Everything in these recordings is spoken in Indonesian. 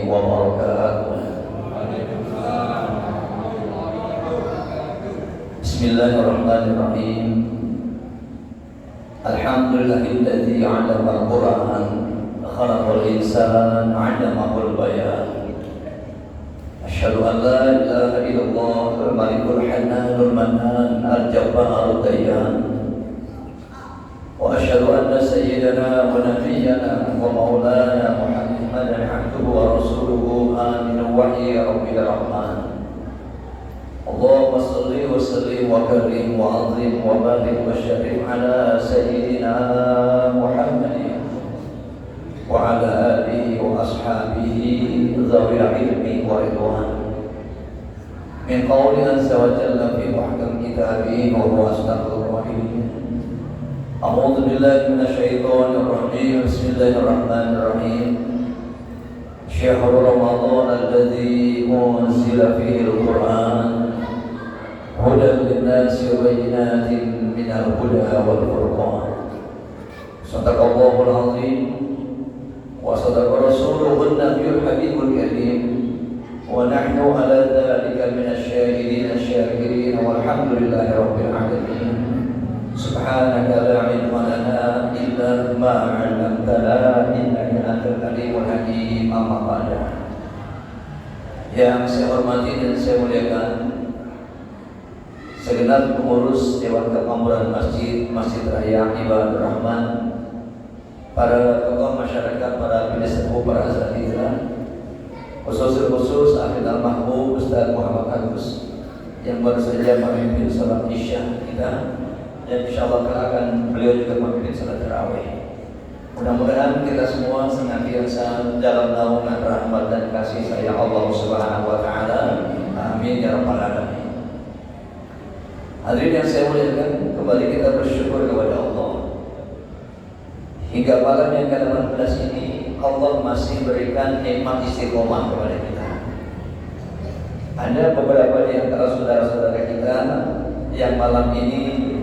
wabarakatuh. Bismillahirrahmanirrahim. Alhamdulillahilladzi 'allama al-Qur'an khalaqal insana 'allamahul bayan. Asyhadu an la ilaha illallah al-malikul hannanul mannan al-jabbarud dayyan. Wa asyhadu anna sayyidana wa nabiyyana wa maulana Muhammadan 'abduhu wa rasuluhu aminul wahyi rabbil rahman. Allahumma salli wa sallim wa karim wa azim wa barik wa syarif ala sayyidina Muhammadin wa ala alihi wa ashabihi zawil ilmi wa ridwan. Min qawli azza wa jalla fi muhkam kitabihi wa huwa asdaqul qa'ilin. A'udzu billahi minasyaitonir rajim. Bismillahirrahmanirrahim. Syahrul Ramadan alladzi unzila fihi al-Qur'an hudan lin-nasi wa bayyinatin minal huda wal furqan. Shadaqallahul 'azim wa shadaqa rasuluhun nabiyyul habibul karim wa nahnu 'ala dzalika minasyahidin asy-syakirin walhamdulillahi rabbil alamin. Subhanaka la ilma lana illa ma 'allamtana innaka antal alimul hakim. Amma ba'du. Yang saya hormati dan saya muliakan segenap pengurus Dewan Kemakmuran Masjid Raya Ibadur Rahman, para tokoh masyarakat, para pesepuh, para asatidz, khusus Hafidz Al-Mahmud Ustaz Muhammad Agus yang baru saja memimpin salat Isya kita, dan insyaallah akan beliau juga memimpin salat tarawih. Mudah-mudahan kita semua senantiasa dalam naungan rahmat dan kasih sayang Allah Subhanahu wa taala. Amin ya rabbal alamin. Hadirin yang saya muliakan, kembali kita bersyukur kepada Allah. Hingga malam yang ke-18 ini Allah masih berikan nikmat istiqomah kepada kita. Ada beberapa di antara saudara-saudara kita yang malam ini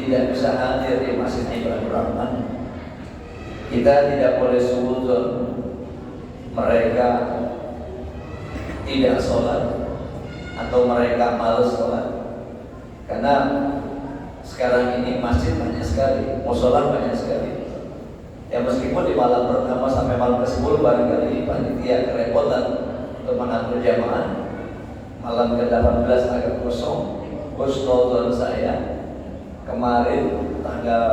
tidak bisa hadir di Masjid Ibadur Rahman. Kita tidak boleh suudzon mereka tidak sholat atau mereka malas sholat, karena sekarang ini masjid banyak sekali, musola banyak sekali. Ya meskipun di malam pertama sampai malam ke-10 barangkali panitia kerepotan untuk mengatur jamaah, malam ke-18 agak kosong. Husnuzon saya kemarin tanggal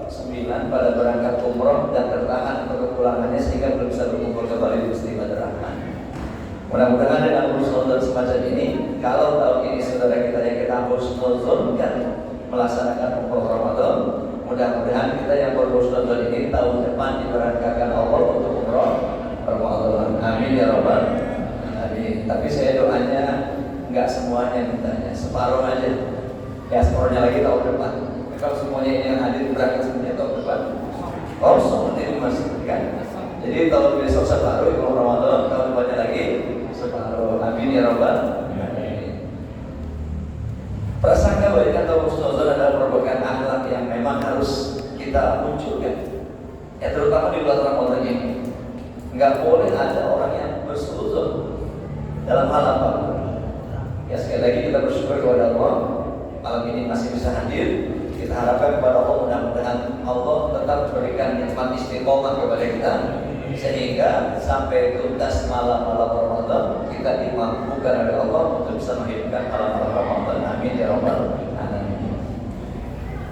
9 pada berangkat umroh dan tertahan untuk kepulangannya sehingga belum bisa berkumpul kembali di Masjid Ibadur Rahman. Mudah-mudahan dengan husnuzon semacam ini, kalau tahun ini saudara kita yang kita husnuzon kan melaksanakan umroh Ramadan, mudah-mudahan kita yang berhusnuzon ini tahun depan diberangkatkan Allah untuk umroh Ramadan. Amin ya rabbal alamin. Tapi saya doanya enggak semuanya mintanya, separuh aja. Ya separuhnya lagi tahun depan. Kalau semuanya ini yang hadir berangkat semuanya tahun depan, seperti ini masih kan. Jadi tahun besok separuh, kalau Ramadan tahun depannya lagi separuh. Amin ya rabbal alamin. Prasangka baik atau husnuzon adalah merupakan akhlak yang memang harus kita munculkan. Ya terutama di bulan Ramadan ini, nggak boleh ada orang yang bersuzon dalam hal apa. Ya sekali lagi kita bersyukur kepada Allah malam ini masih bisa hadir. Kita harapkan kepada Allah, mudah-mudahan Allah tetap berikan nikmat istiqomah kepada kita sehingga sampai tuntas malam-malam Ramadan kita dimampukan oleh Allah untuk bisa menghidupkan malam-malam Ramadan. Amin ya rabbal alamin.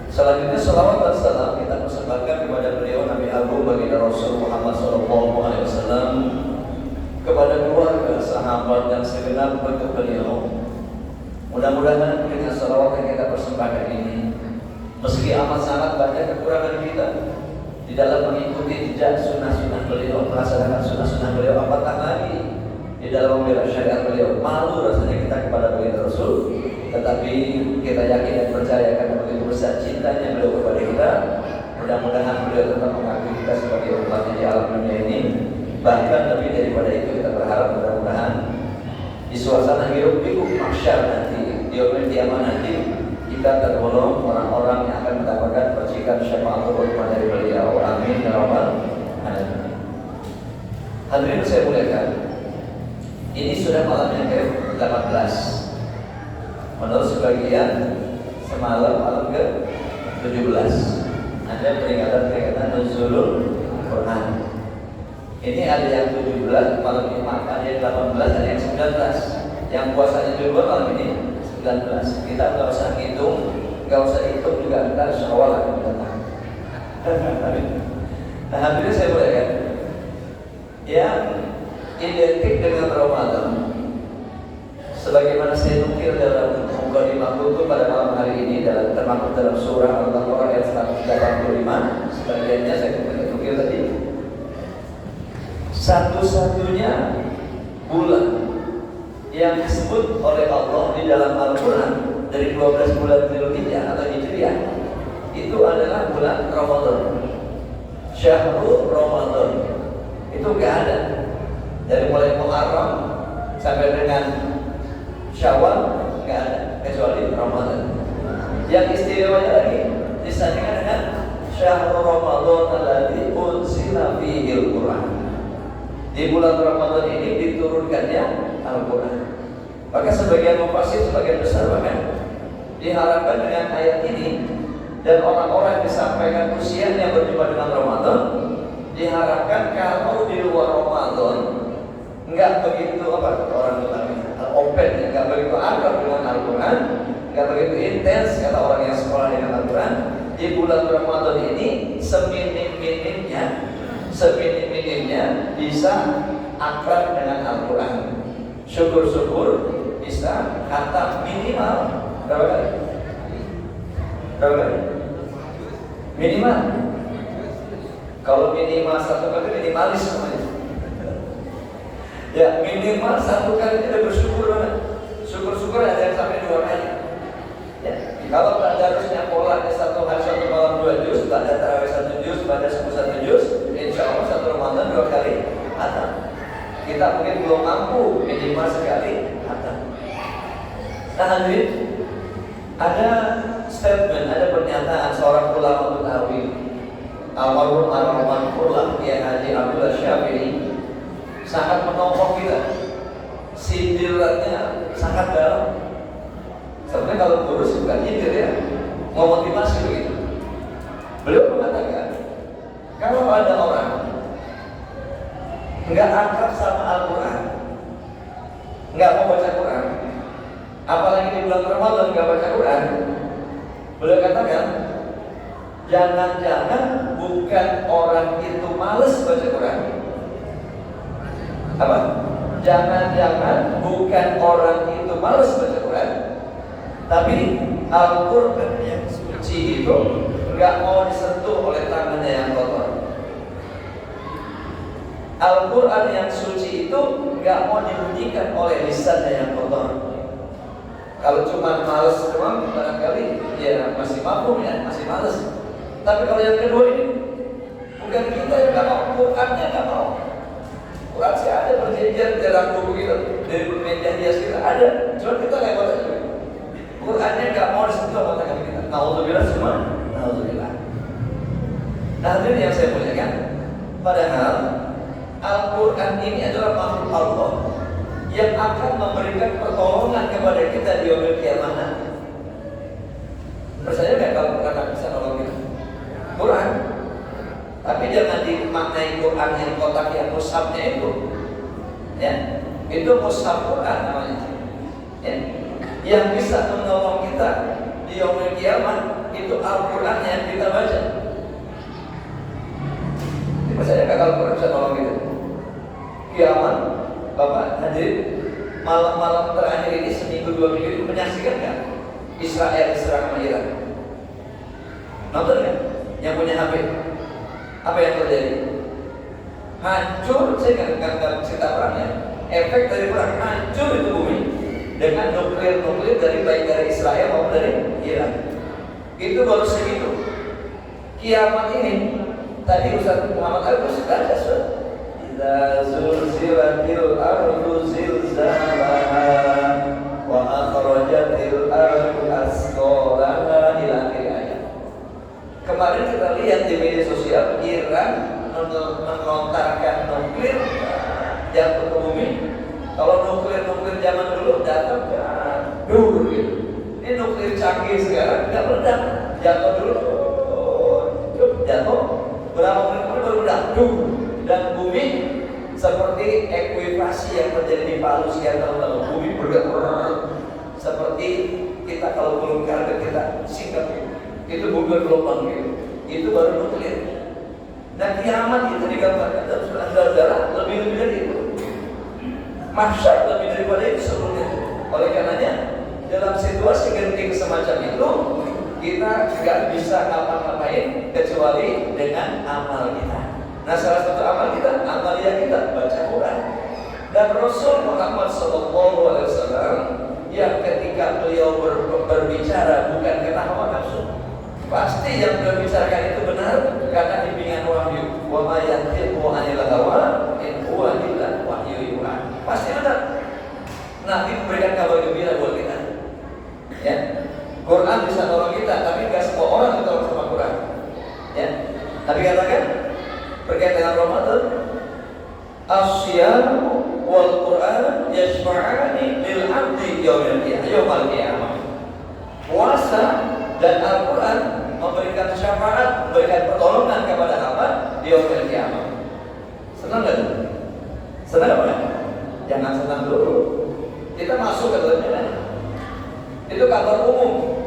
Selanjutnya salawat dan salam kita persembahkan kepada beliau Nabi Agung baginda Rasul Muhammad SAW, kepada keluarga, sahabat dan segenap bentuk beliau. Mudah-mudahan dengan salawat yang kita persembahkan ini, meski amat sangat banyak kekurangan kita di dalam mengikuti jejak sunnah-sunnah beliau, melaksanakan sunnah-sunnah beliau, apatah lagi di dalam membela syariat beliau, malu rasanya kita kepada baginda Rasul. Tetapi kita yakin dan percaya karena begitu besar cintanya beliau kepada kita, mudah-mudahan beliau tetap mengakui kita sebagai umatnya di alam dunia ini. Bahkan lebih daripada itu, kita berharap mudah-mudahan di suasana hirup pikuk mahsyar nanti, di yaumul qiyamah nanti, kita tergolong orang-orang yang akan mendapatkan percikan syafaat rahmat dari beliau. Amin ya rabbal alamin. Hadirin hadirin saya muliakan, ini sudah malam yang ke-18. Menurut sebagian semalam malam ke-17. Ada peringatan nuzulul Quran. Ini ada yang 17 malam ini, ada yang 18, ada yang 19. Yang puasanya juga malam ini 19. Kita nggak usah hitung juga, kita Syawal akan datang. Nah, hadirin saya muliakan, yang identik dengan Ramadan, sebagaimana saya nukil dalam mukadimah buku pada malam hari ini, termasuk dalam surah Al-Baqarah ayat 185, sebagiannya saya nukil tadi. Satu-satunya bulan yang disebut oleh Allah di dalam Al-Quran dari 12 bulan Dzulhijjah atau Hijriah itu adalah bulan Ramadan. Syahrul Ramadan itu enggak ada. Dari mulai Muharram sampai dengan Syawal enggak ada kecuali Ramadan. Yang istimewanya lagi disandingkan dengan Syahrul Ramadan alladzi unzila fihil Quran. Di bulan Ramadan ini diturunkannya Al-Quran. Maka sebagian mufassir, sebagian besar bahkan diharapkan dengan ayat ini dan orang-orang yang disampaikan usianya berjumpa dengan Ramadan, diharapkan kalau di luar Ramadan enggak begitu orang open, enggak begitu akrab dengan Al-Quran, enggak begitu intens kata orang yang sekolah dengan Al-Quran, di bulan Ramadan ini seminim-minimnya bisa akrab dengan Al-Quran. Syukur-syukur bisa khatam minimal berapa kali? Minimal. Kalau minimal 1 kali minimalis namanya. Ya minimal 1 kali itu udah bersyukur banget. Syukur-syukur ada yang sampai 2 kali. Ya. Kalau tadarusnya polanya 1 hari 1 malam 2 juz, pada tarawih 1 juz, pada subuh 1 juz, insya Allah 1 Ramadan 2 kali khatam. Kita mungkin belum mampu minimal sekali khatam. Nah hadirin, ada statement, ada pernyataan seorang ulama Betawi, almarhum Al-Manfurlah Kiai Haji Abdullah Syafii, sangat menopang kita. Sindirannya sangat dalam. Sebenarnya kalau guru bukan nyindir ya, mau motivasi begitu. Beliau mengatakan, kalau ada orang nggak akrab sama Al-Quran, nggak mau baca Quran, apalagi di bulan Ramadan nggak baca Quran, beliau katakan, jangan-jangan bukan orang itu males baca Quran. Apa? Jangan-jangan bukan orang itu males baca Quran, tapi Al-Quran yang suci itu nggak mau disentuh oleh tangannya yang kotor. Al-Quran yang suci itu nggak mau dibunyikan oleh lisannya yang kotor. Kalau cuma males doang, barangkali ya masih mampu ya, masih males. Tapi kalau yang kedua ini, bukan kita yang nggak mau, Qurannya nggak mau. Quran sih ada berjejer dalam buku kita, dari meja hias kita ada, cuma kita lewat aja. Qurannya nggak mau disentuh sama tangan kita. Nauzubillah semua, nauzubillah. Nah hadirin yang saya muliakan, padahal Al-Quran ini adalah makhluk Allah yang akan memberikan pertolongan kepada kita di yaumil qiyamah. Percaya nggak kalau Quran bisa nolong kita? Quran, tapi jangan dimaknai Quran yang kotak yang mushafnya itu, ya, itu mushaf Quran namanya. Ya. Yang bisa menolong kita di yaumil qiyamah itu Al-Quran yang kita baca. Percaya nggak kalau Quran bisa nolong kita? Kiamat, Bapak hadirin, malam-malam terakhir ini seminggu 2 minggu itu menyaksikan nggak Israel diserang sama Iran? Nonton nggak? Yang punya HP, apa yang terjadi? Hancur, saya nggak cerita perangnya. Efek dari perang, hancur itu bumi dengan nuklir dari baik dari Israel maupun dari Iran. Itu baru segitu. Kiamat ini tadi Ustaz Muhammad Agus sudah ada surat. Idza zulzilatil ardu zilzalaha wa akhrajatil ardu asqalaha ila akhir ayat. Kemarin kita lihat di media sosial Iran melontarkan nuklir zaman dulu datang dulu gitu. Ini nuklir canggih sekarang nggak meledak, jatuh dulu, jatuh berapa menit kemudian baru meledak, dan bumi seperti ekuifaksi yang terjadi di Palu sekian tahun lalu. Bumi bergerak seperti kita kalau belum karena kita singkat gitu. Itu bumi bergelombang gitu. Itu baru nuklir. Dan kiamat itu digambarkan dalam surat Al-Darah lebih dari itu. Mahsyar lebih daripada itu sebelumnya. Oleh karenanya dalam situasi genting semacam itu kita nggak bisa ngapa-ngapain kecuali dengan amal kita. Nah, salah satu amal kita, amalia kita baca Quran. Dan Rasul Muhammad SAW yang ketika beliau berbicara bukan karena hawa nafsu, pasti yang berbicarakan itu benar karena bimbingan wahyu. Wa ma yantiqu 'anil hawa in huwa illa wahyu yuha. Pasti benar. Nabi memberikan kabar gembira buat kita. Ya. Quran bisa nolong kita, tapi enggak semua orang ditolong sama Quran. Ya. Nabi katakan berkaitan dengan Ramadan, as-siyam wal Quran yashfa'ani lil 'abdi yaumil qiyamah. Puasa dan Al-Quran memberikan syafaat, memberikan pertolongan kepada hamba di yaumil qiyamah. Senang nggak? Senang apa? Jangan senang dulu. Kita masuk ke dalamnya. Itu kabar umum.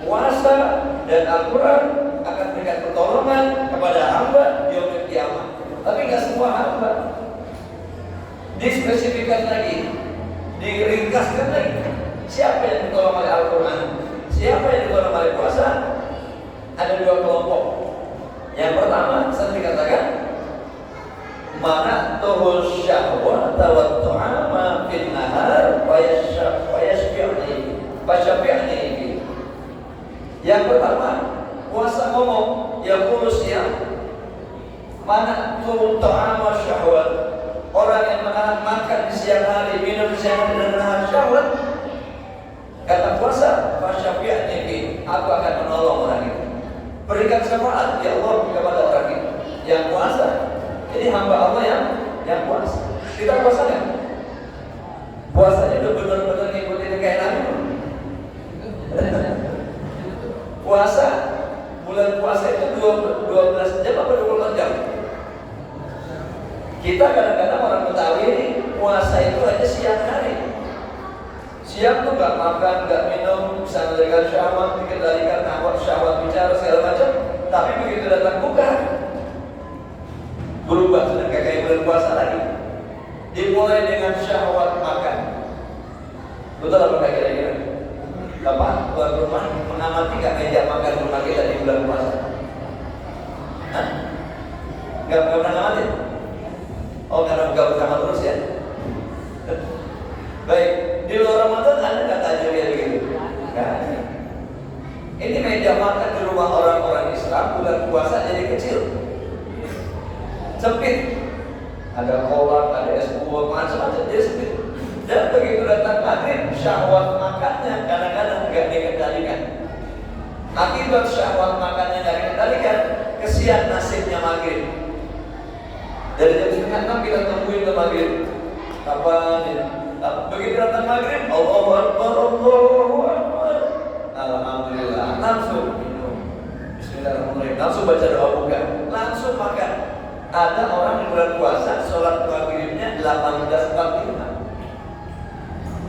Puasa dan Al-Quran akan memberikan pertolongan kepada hamba di yaumil qiyamah. Tapi nggak semua hamba. Dispesifikkan lagi, diringkaskan lagi. Siapa yang ditolong oleh Al-Quran? Siapa yang ditolong oleh puasa? Ada dua kelompok. Yang pertama, saya dikatakan mana tuhul syahwat wa tu'ama fil nahar wa yashfi'ni. Yang pertama, puasa ngomong yang kurus ya. Mana tuhul tu'ama syahwat, orang yang menahan makan di siang hari, minum di siang hari dan menahan syahwat. Kata puasa, fasyafi'ni, aku akan menolong orang itu. Berikan syafaat ya Allah kepada orang itu yang puasa. Jadi hamba Allah yang puasa. Kita puasa kan? Puasanya udah benar-benar ngikutin kayak Nabi. Puasa, bulan puasa itu 12 jam apa 24 jam? Kita kadang-kadang orang Betawi ini puasa itu hanya siang hari. Siang tuh nggak makan, nggak minum, bisa menjaga syahwat, dikendalikan nafas, syahwat bicara segala macam. Tapi begitu datang buka, berubah sudah kayak bulan puasa lagi. Dimulai dengan syahwat makan. Betul apa nggak kira-kira? Bapak tuan rumah mengamati nggak meja makan rumah kita di bulan puasa? Hah? Nggak pernah ngamatin? Oh, karena buka bersama terus ya. Baik, di luar Ramadan ada nggak tajamnya begitu? Nggak ada. Ini meja makan di rumah orang-orang Islam bulan puasa jadi kecil, sempit. Ada kolak, ada es buah, macam-macam jadi sempit. Dan begitu datang maghrib, syahwat makannya kadang-kadang nggak dikendalikan. Akibat syahwat makannya nggak dikendalikan, kesian nasibnya maghrib. Dari jam 5:30 kita tungguin ke maghrib. Kapan ya? Begitu datang maghrib, Allahu Akbar, Allahu Akbar, alhamdulillah, langsung minum, Bismillahirrahmanirrahim, langsung baca doa buka, langsung makan. Ada orang di bulan puasa sholat maghribnya 18.45.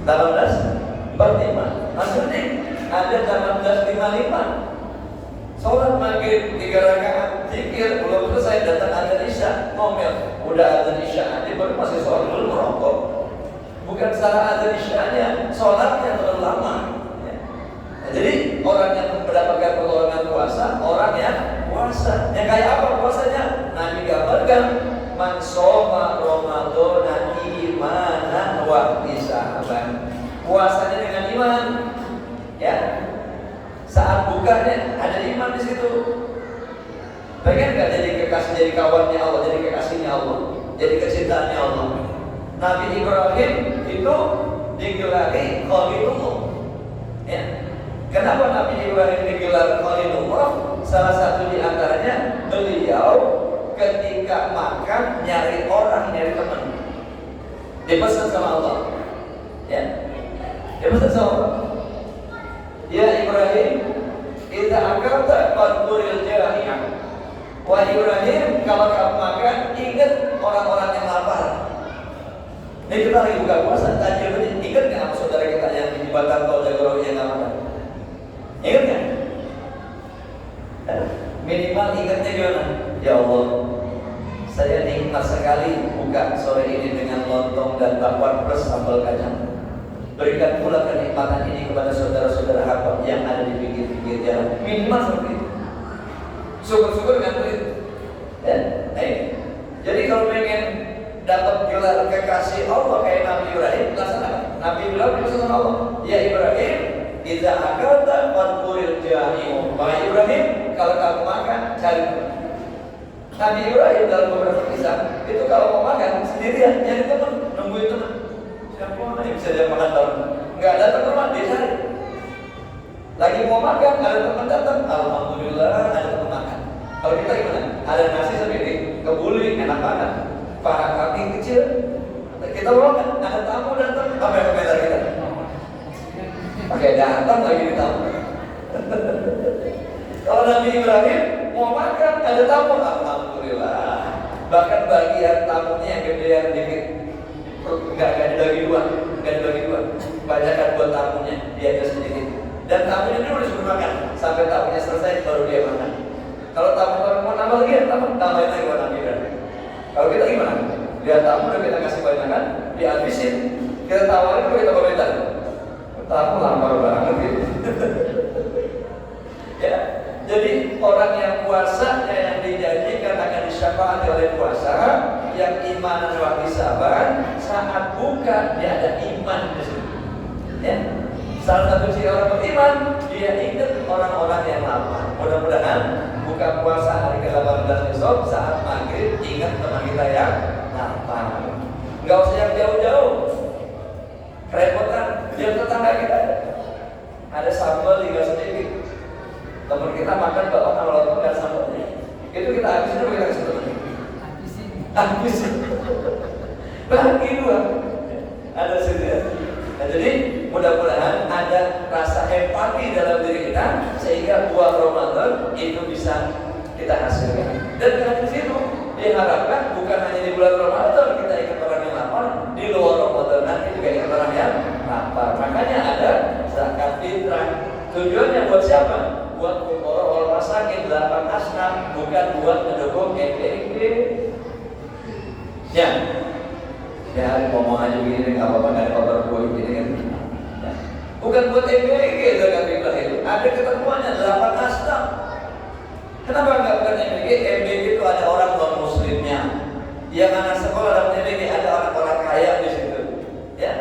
18.45. Maksudnya ada 18.55. Sholat maghrib 3 rakaat, zikir belum selesai, datang adzan isya, ngomel, udah adzan isya, dia baru masih sholat dulu merokok. Bukan salah adzan isyanya, sholatnya terlalu lama. Ya. Nah, jadi orang yang mendapatkan pertolongan puasa, orang yang puasa. Yang kayak apa puasanya? Nabi gambarkan, man shoma Ramadhana imanan wa ihtisaban. Puasanya dengan iman, ya. Saat bukanya ada iman di situ. Pengen nggak jadi kekasih, jadi kawannya Allah, jadi kekasihnya Allah, jadi kecintaannya Allah? Nabi Ibrahim itu digelari Khalilullah. Ya. Kenapa Nabi Ibrahim digelar Khalilullah? Salah satu di antaranya beliau ketika makan nyari orang, nyari teman. Dipesan sama Allah. Ya, ya maksud sama. Ya Ibrahim, idza akalta fadkuril jahim. Wahai Ibrahim, kalau kamu makan, ingat orang-orang yang lapar. Ini kita lagi buka puasa, tadi ingat nggak sama saudara kita yang di Batam atau Jagorawi yang nggak makan? Ingat nggak? Minimal ingatnya gimana? Ya Allah, saya nikmat sekali buka sore ini dengan lontong dan bakwan plus sambal kacang. Berikan pula kenikmatan ini kepada saudara-saudara hamba yang ada di pinggir-pinggir jalan. Minimal seperti itu. Syukur-syukur dengan itu. Ya, jadi kalau pengen dapat gelar kekasih Allah kayak Nabi Ibrahim, laksanakan. Nabi bilang sama Allah, ya Ibrahim, idza akalta fadkuril jahim. Wahai Ibrahim, kalau kamu makan, cari. Nabi Ibrahim dalam beberapa kisah itu kalau mau makan sendirian, nyari teman, nungguin teman. Siapa yang bisa dia makan tahun? Nggak ada teman, dia cari. Lagi mau makan, ada teman datang, alhamdulillah ada teman makan. Kalau kita gimana? Ada nasi sendiri, kebuli, enak banget. Paha kambing kecil, kita mau makan, ada tamu datang, apa yang komentar kita? Pakai datang lagi di tamu. Kalau Nabi Ibrahim mau makan, ada tamu, alhamdulillah. Bahkan bagian tamunya yang gede yang dikit, nggak dibagi dua, banyakkan buat tamunya, dia aja sedikit. Dan tamunya dulu disuruh makan, sampai tamunya selesai baru dia makan. Kalau tamu mau nambah lagi, tambahin lagi buat Nabi Ibrahim. Kalau kita gimana? Lihat tamu udah kita kasih banyak kan, dihabisin, kita tawarin, kita komentar. Tamu lapar banget gitu. Ya, jadi orang yang puasa yang dijanjikan akan disyafaati oleh puasa, yang iman dan wahdi sabar, saat buka dia ada iman di situ. Ya, salah satu ciri orang beriman, dia ingat orang-orang yang lapar. Mudah-mudahan buka puasa hari ke-18 besok saat maghrib ingat teman kita yang lapar. Nggak usah yang jauh-jauh, kerepotan. Dia tetangga kita ada sambal tinggal sedikit. Teman kita makan bakwan sama lontong dan sambalnya. Itu kita habisin atau kita kasih teman? Habisin. Bagi dua. Ada situ ya. Nah, jadi mudah-mudahan ada rasa empati dalam diri kita sehingga buah Ramadan itu bisa kita hasilkan. Dan dengan situ diharapkan bukan hanya di bulan Ramadan kita ingat orang yang lapar, di luar Ramadan nanti juga ingat orang yang lapar. Makanya ada zakat fitrah. Tujuannya buat siapa? Buat fuqara wal masakin 8 asnaf, bukan buat mendukung FPIP. Ya. Ya hari ngomong aja begini, nggak apa-apa, nggak ada kotor gue begini kan. Ya. Bukan buat MBG zakat fitrah itu. Ada ketentuannya 8 asnaf. Kenapa nggak bukan MBG? MBG itu ada orang non muslimnya. Yang anak sekolah dalam MBG ada orang-orang kaya di situ. Ya.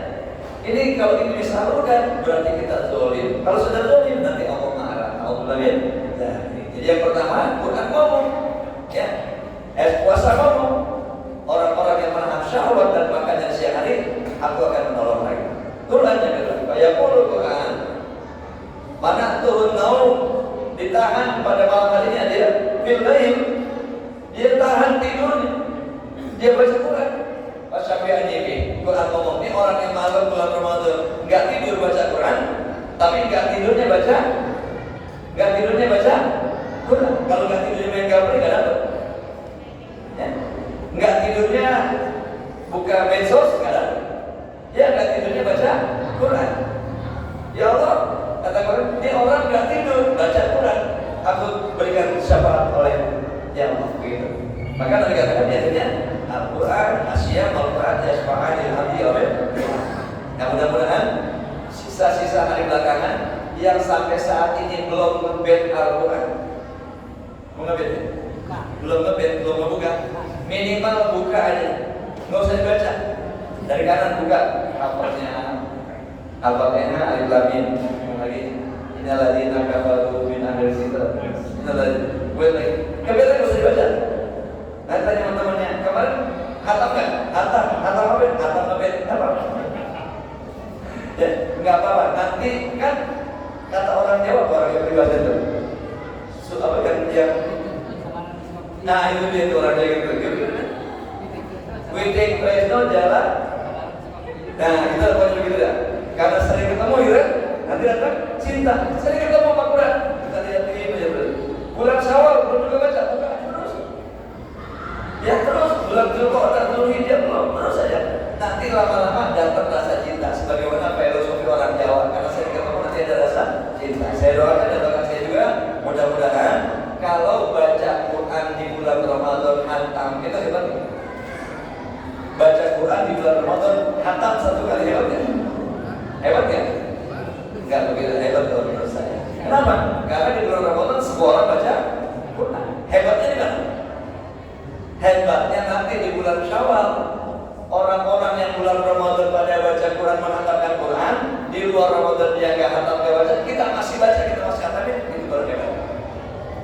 Ini kalau ini disalurkan berarti kita zolim. Kalau sudah zolim nanti Allah marah. Allah ya. Jadi yang pertama Quran ngomong, ya. Puasa ngomong. Orang-orang yang menahan syahwat dan makannya siang hari, aku akan menolong mereka. Tulannya adalah kayak Quran. Mana turun naum ditahan pada malam harinya dia bilail, dia tahan tidurnya, dia baca Quran. Pas sampai ini Quran ngomong ini orang yang malam bulan Ramadan nggak tidur baca Quran, tapi nggak tidurnya baca Quran. Kalau nggak tidurnya main gaplek nggak dapat. Ya. Nggak tidurnya buka medsos nggak dapat. Ya nggak tidurnya baca Quran. Ya Allah, kata Quran, ini orang nggak tidur baca Quran, aku berikan syafaat oleh ya Allah begitu. Maka Nabi katakan biasanya Al-Quran, Asyam, Al-Quran, Yasfa'an, Al-Hadi oleh. Nah mudah-mudahan sisa-sisa hari belakangan yang sampai saat ini belum nge-ban Al-Quran, mau nge-ban ya? Belum nge-ban, belum ngebuka. Minimal buka aja, nggak usah dibaca. Dari kanan buka Al-Fatihah, Alif Lam Mim, lagi Innalladzina kafaru min ahlil kitab. Gue lagi, nge-ban nggak usah dibaca. Nanti tanya teman-temannya, kemarin hatam nggak? Hatam nge-ban, apa? Ya, nggak apa-apa. Nanti kan kata orang Jawa, orang yang pribadi itu, apa kan yang nah itu dia tuh orang kayak gitu. Witing Fresno jalan. Nah kita lakukan begitu dah. datang cinta. Saya ketemu Pak Quran, kita lihat ini aja bro. Bulan Syawal belum juga baca, buka aja terus. Ya terus bulan Dzulqa'dah, Dzulhijjah belum terus saja. Nanti lama-lama datang rasa cinta, sebagaimana filosofi orang Jawa. Karena saya ketemu nanti ada rasa cinta. Saya doakan dan doakan saya juga, mudah-mudahan kalau baca Quran di bulan Ramadan hantam, kita hebat ya? Baca Quran di bulan Ramadan hantam satu kali, hebat ya? Hebat ya? Enggak begitu hebat kalau menurut saya. Kenapa? Karena di bulan Ramadan semua orang baca Quran. Hebatnya di mana? Hebatnya nanti di bulan Syawal, orang-orang yang bulan Ramadan pada baca Quran, menghantamkan Quran, di luar Ramadan dia nggak hantam, nggak baca, kita masih baca, kita masih hantamin, itu baru hebat.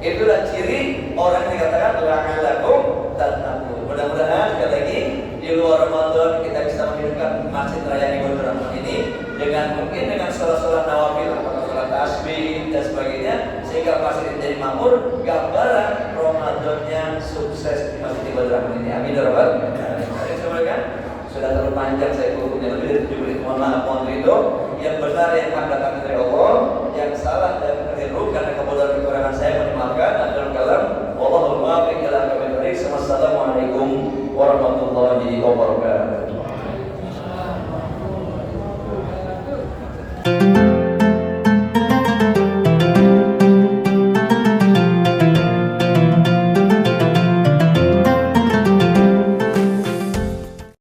Itulah ciri orang yang dikatakan la'allakum tattaqun. Mudah-mudahan sekali lagi di luar Ramadan kita bisa menghidupkan Masjid Raya Ibadah Rahman ini dengan mungkin dengan sholat-sholat nawafil atau sholat tasbih dan sebagainya, sehingga masjid ini jadi makmur, gambaran Ramadannya sukses di Masjid Ibadah Rahman ini. Amin ya rabbal alamin. Sudah terlalu panjang saya kurungnya, lebih dari 7 menit. Mohon maaf, mohon ridho. Yang benar yang akan datang dari Allah, yang salah dan keliru karena kebodohan kekurangan saya, mohon dimaafkan.